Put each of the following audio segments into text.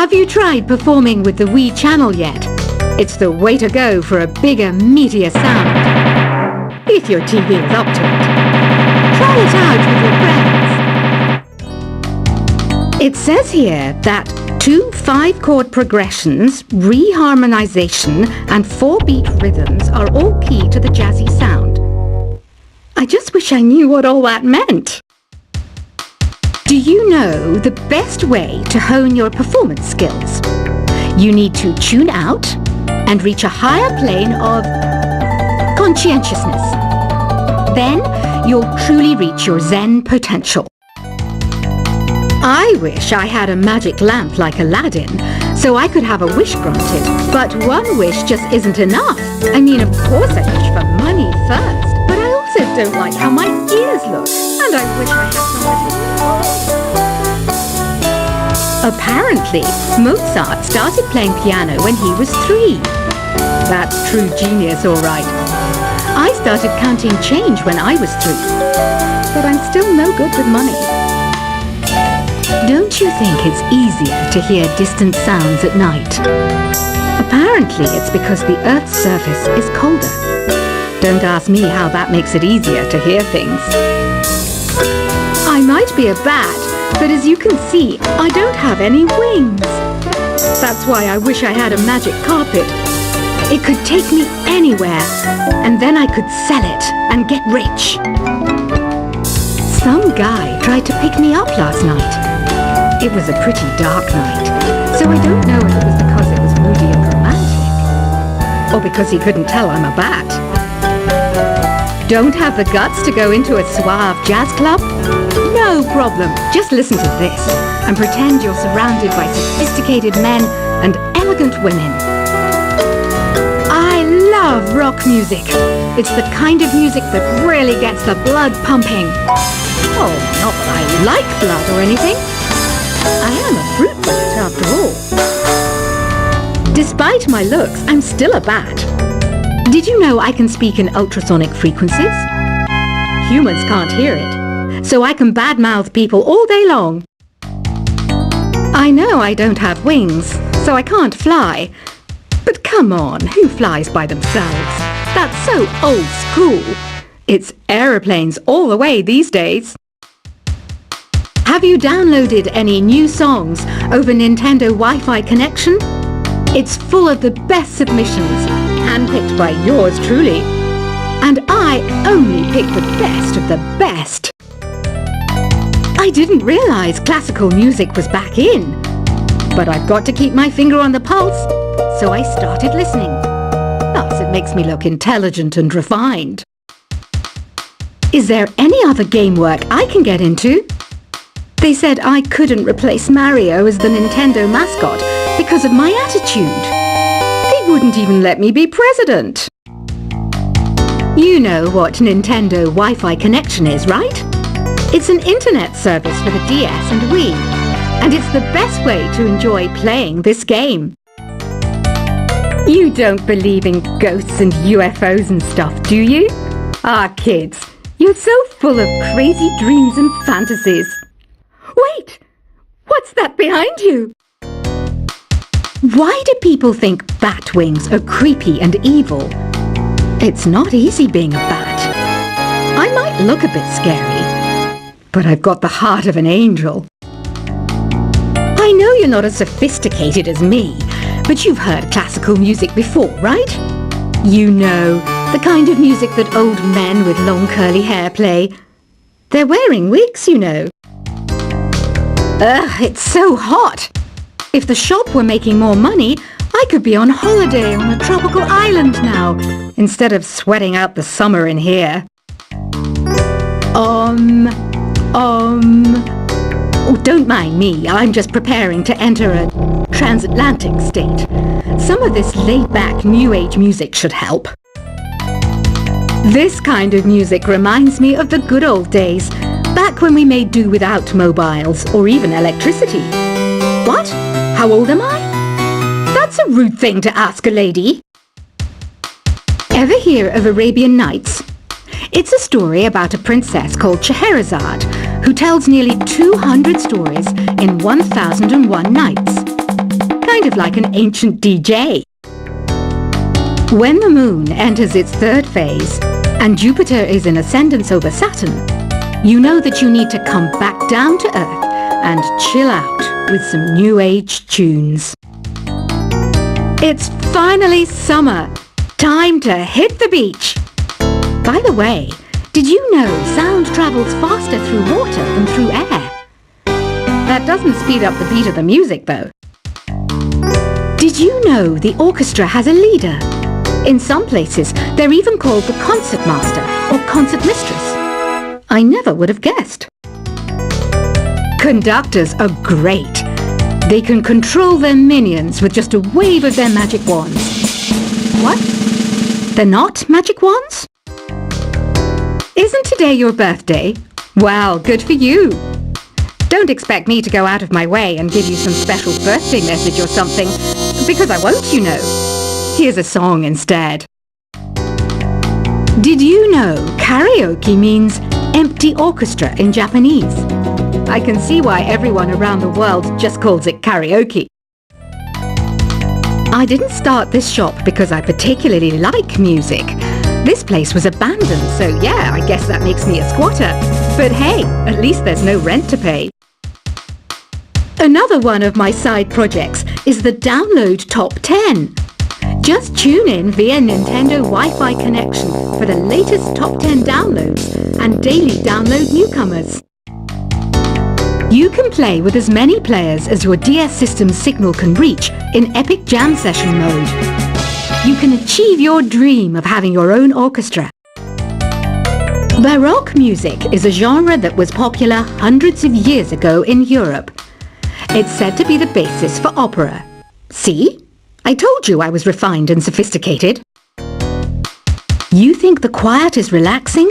Have you tried performing with the Wii channel yet? It's the way to go for a bigger, meatier sound. If your TV is up to it. Try it out with your friends. It says here that 2 5-chord progressions, reharmonization, and 4-beat rhythms are all key to the jazzy sound. I just wish I knew what all that meant. Do you know the best way to hone your performance skills? You need to tune out and reach a higher plane of conscientiousness. Then you'll truly reach your Zen potential. I wish I had a magic lamp like Aladdin, so I could have a wish granted. But one wish just isn't enough. I mean, of course I wish for money first, but I also don't like how my ears look, and I wish I had somewhere to Apparently, Mozart started playing piano when he was 3. That's true genius, all right. I started counting change when I was 3, but I'm still no good with money. Don't you think it's easier to hear distant sounds at night? Apparently, it's because the Earth's surface is colder. Don't ask me how that makes it easier to hear things. I might be a bat, but as you can see, I don't have any wings. That's why I wish I had a magic carpet. It could take me anywhere, and then I could sell it and get rich. Some guy tried to pick me up last night. It was a pretty dark night, so I don't know if it was because it was moody and romantic, or because he couldn't tell I'm a bat. Don't have the guts to go into a suave jazz club? No problem. Just listen to this and pretend you're surrounded by sophisticated men and elegant women. I love rock music. It's the kind of music that really gets the blood pumping. Oh, not that I like blood or anything. I am a fruit bat after all. Despite my looks, I'm still a bat. Did you know I can speak in ultrasonic frequencies? Humans can't hear it, so I can badmouth people all day long. I know I don't have wings, so I can't fly. But come on, who flies by themselves? That's so old school. It's aeroplanes all the way these days. Have you downloaded any new songs over Nintendo Wi-Fi connection? It's full of the best submissions, handpicked by yours truly. And I only pick the best of the best. I didn't realize classical music was back in. But I've got to keep my finger on the pulse, so I started listening. Thus, it makes me look intelligent and refined. Is there any other game work I can get into? They said I couldn't replace Mario as the Nintendo mascot because of my attitude. They wouldn't even let me be president. You know what Nintendo Wi-Fi connection is, right? It's an internet service for the DS and Wii, and it's the best way to enjoy playing this game. You don't believe in ghosts and UFOs and stuff, do you? Ah, kids, you're so full of crazy dreams and fantasies. Wait! What's that behind you? Why do people think bat wings are creepy and evil? It's not easy being a bat. I might look a bit scary, but I've got the heart of an angel. I know you're not as sophisticated as me, but you've heard classical music before, right? You know, the kind of music that old men with long curly hair play. They're wearing wigs, you know. Ugh, it's so hot. If the shop were making more money, I could be on holiday on a tropical island now, instead of sweating out the summer in here. Oh, don't mind me. I'm just preparing to enter a transatlantic state. Some of this laid-back New Age music should help. This kind of music reminds me of the good old days, back when we made do without mobiles or even electricity. What? How old am I? That's a rude thing to ask a lady. Ever hear of Arabian Nights? It's a story about a princess called Scheherazade, who tells nearly 200 stories in 1001 nights. kind of like an ancient DJ. When the moon enters its third phase and Jupiter is in ascendance over Saturn, you know that you need to come back down to Earth and chill out with some new age tunes. It's finally summer. Time to hit the beach. By the way, did you know sound travels faster through water than through air? That doesn't speed up the beat of the music, though. Did you know the orchestra has a leader? In some places, they're even called the concert master or concert mistress. I never would have guessed. Conductors are great. They can control their minions with just a wave of their magic wands. What? They're not magic wands? Isn't today your birthday? Well, good for you. Don't expect me to go out of my way and give you some special birthday message or something, because I won't, you know. Here's a song instead. Did you know karaoke means empty orchestra in Japanese? I can see why everyone around the world just calls it karaoke. I didn't start this shop because I particularly like music. This place was abandoned, so yeah, I guess that makes me a squatter. But hey, at least there's no rent to pay. Another one of my side projects is the Download Top 10. Just tune in via Nintendo Wi-Fi connection for the latest top 10 downloads and daily download newcomers. You can play with as many players as your DS system's signal can reach in Epic Jam Session mode. You can achieve your dream of having your own orchestra. Baroque music is a genre that was popular hundreds of years ago in Europe. It's said to be the basis for opera. See? I told you I was refined and sophisticated. You think the quiet is relaxing?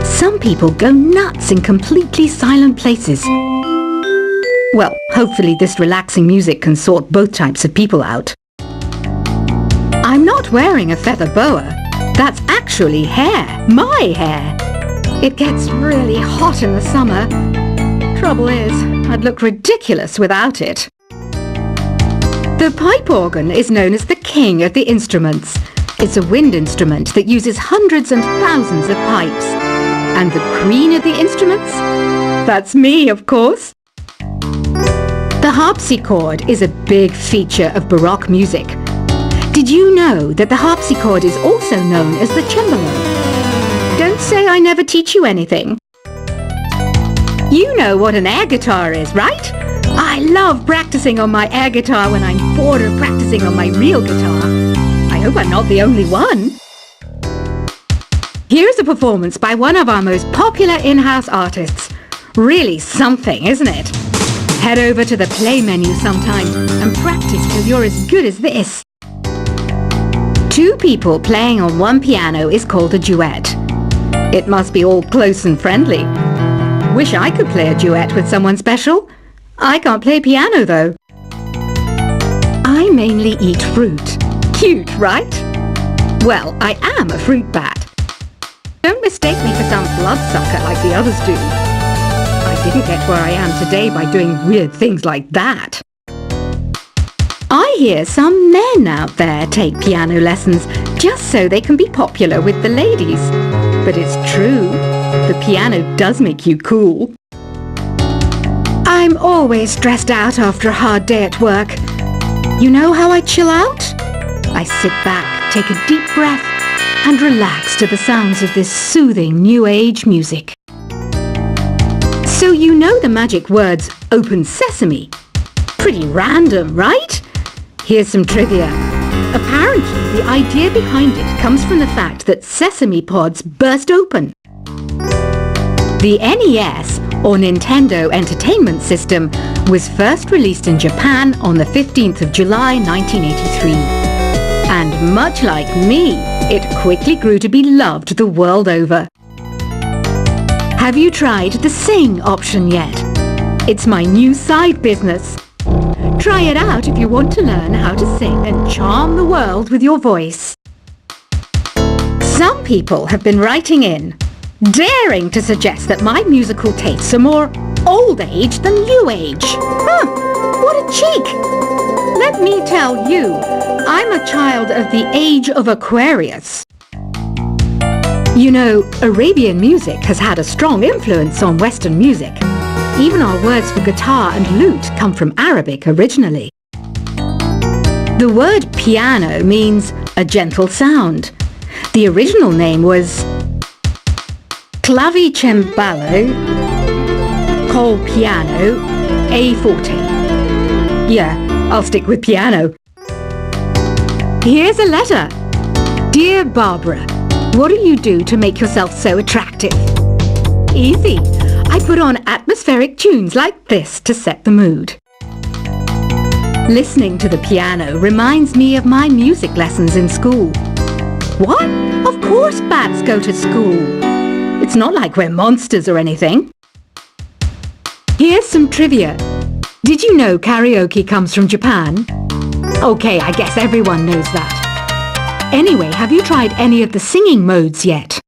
Some people go nuts in completely silent places. Well, hopefully this relaxing music can sort both types of people out. I'm not wearing a feather boa. That's actually hair. My hair. It gets really hot in the summer. Trouble is, I'd look ridiculous without it. The pipe organ is known as the king of the instruments. It's a wind instrument that uses hundreds and thousands of pipes. And the queen of the instruments? That's me, of course. The harpsichord is a big feature of Baroque music. Did you know that the harpsichord is also known as the cembalo? Don't say I never teach you anything. You know what an air guitar is, right? I love practicing on my air guitar when I'm bored of practicing on my real guitar. I hope I'm not the only one. Here's a performance by one of our most popular in-house artists. Really something, isn't it? Head over to the play menu sometime and practice till you're as good as this. Two people playing on one piano is called a duet. It must be all close and friendly. Wish I could play a duet with someone special. I can't play piano though. I mainly eat fruit. Cute, right? Well, I am a fruit bat. Don't mistake me for some bloodsucker like the others do. I didn't get where I am today by doing weird things like that. I hear some men out there take piano lessons just so they can be popular with the ladies. But it's true, the piano does make you cool. I'm always stressed out after a hard day at work. You know how I chill out? I sit back, take a deep breath, and relax to the sounds of this soothing new age music. So you know the magic words "open sesame"? Pretty random, right? Here's some trivia. Apparently, the idea behind it comes from the fact that sesame pods burst open. The NES, or Nintendo Entertainment System, was first released in Japan on the 15th of July 1983. And much like me, it quickly grew to be loved the world over. Have you tried the Sing option yet? It's my new side business. Try it out if you want to learn how to sing and charm the world with your voice. Some people have been writing in, daring to suggest that my musical tastes are more old age than new age. Huh, what a cheek! Let's let me tell you, I'm a child of the age of Aquarius. You know, Arabian music has had a strong influence on Western music. Even our words for guitar and lute come from Arabic originally. The word piano means a gentle sound. The original name was clavicembalo col piano a forte. Yeah, I'll stick with piano. Here's a letter. Dear Barbara, what do you do to make yourself so attractive? Easy. I put on atmospheric tunes like this to set the mood. Listening to the piano reminds me of my music lessons in school. What? Of course bats go to school. It's not like we're monsters or anything. Here's some trivia. Did you know karaoke comes from Japan? Okay, I guess everyone knows that. Anyway, have you tried any of the singing modes yet?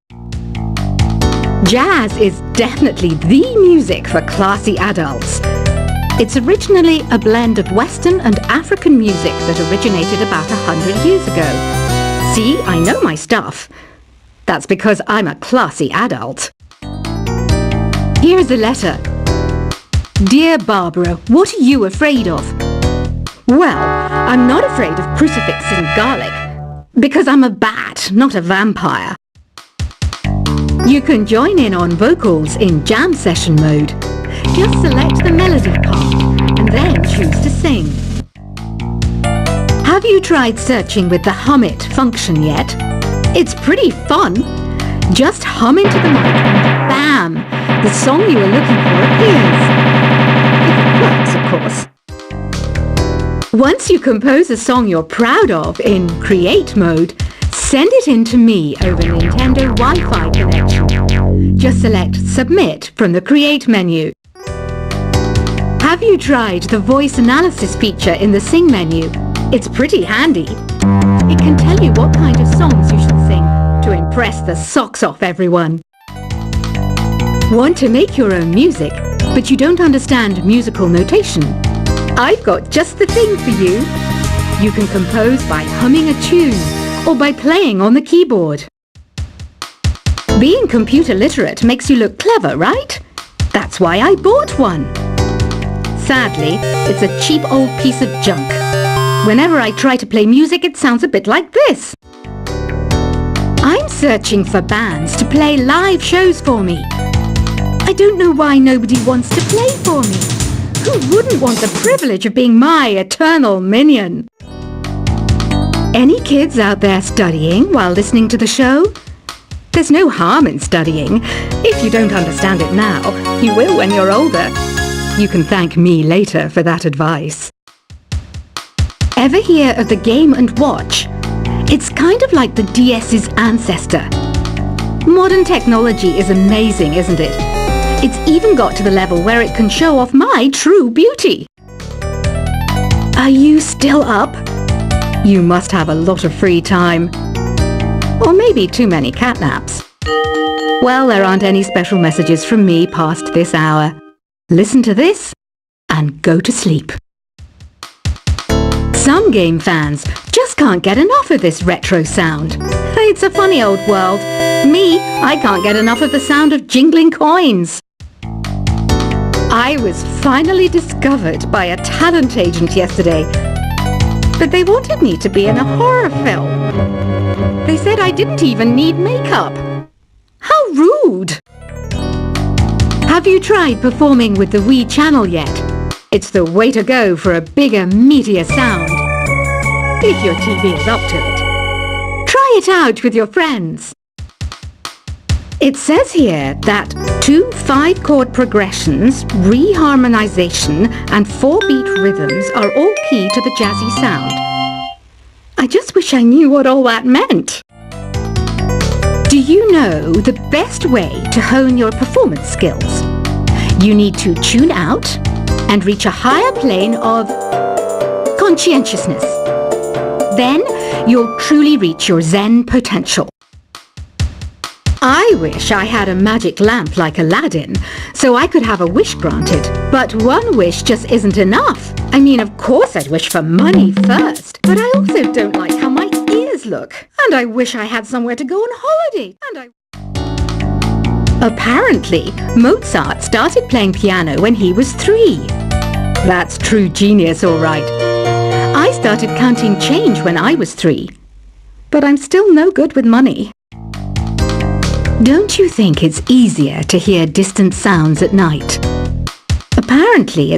Jazz is definitely the music for classy adults. It's originally a blend of Western and African music that originated about 100 years ago. See, I know my stuff. That's because I'm a classy adult. Here's a letter. Dear Barbara, what are you afraid of? Well, I'm not afraid of crucifixes and garlic, because I'm a bat, not a vampire. You can join in on vocals in jam session mode. Just select the melody part and then choose to sing. Have you tried searching with the Hum It function yet? It's pretty fun. Just hum into the mic and bam! The song you were looking for appears. If it works, of course. Once you compose a song you're proud of in Create mode, send it in to me over Nintendo Wi-Fi connection. Just select Submit from the Create menu. Have you tried the voice analysis feature in the Sing menu? It's pretty handy. It can tell you what kind of songs you should sing to impress the socks off everyone. Want to make your own music, but you don't understand musical notation? I've got just the thing for you. You can compose by humming a tune or by playing on the keyboard. Being computer literate makes you look clever, right? That's why I bought one. Sadly, it's a cheap old piece of junk. Whenever I try to play music, it sounds a bit like this. I'm searching for bands to play live shows for me. I don't know why nobody wants to play for me. Who wouldn't want the privilege of being my eternal minion? Any kids out there studying while listening to the show? There's no harm in studying. If you don't understand it now, you will when you're older. You can thank me later for that advice. Ever hear of the Game & Watch? It's kind of like the DS's ancestor. Modern technology is amazing, isn't it? It's even got to the level where it can show off my true beauty. Are you still up? You must have a lot of free time. Or maybe too many catnaps. Well, there aren't any special messages from me past this hour. Listen to this and go to sleep. Some game fans just can't get enough of this retro sound. It's a funny old world. Me, I can't get enough of the sound of jingling coins. I was finally discovered by a talent agent yesterday, but they wanted me to be in a horror film. They said I didn't even need makeup. How rude! Have you tried performing with the Wii channel yet? It's the way to go for a bigger, meatier sound. If your TV is up to it. Try it out with your friends. It says here that 2 5-chord progressions, reharmonization, and 4-beat rhythms are all key to the jazzy sound. I just wish I knew what all that meant. Do you know the best way to hone your performance skills? You need to tune out and reach a higher plane of conscientiousness. Then you'll truly reach your Zen potential. I wish I had a magic lamp like Aladdin, so I could have a wish granted. But one wish just isn't enough. I mean, of course I'd wish for money first, but I also don't like how my ears look. And I wish I had somewhere to go on holiday. Apparently, Mozart started playing piano when he was 3. That's true genius, all right. I started counting change when I was 3. But I'm still no good with money. Don't you think it's easier to hear distant sounds at night? Apparently, it's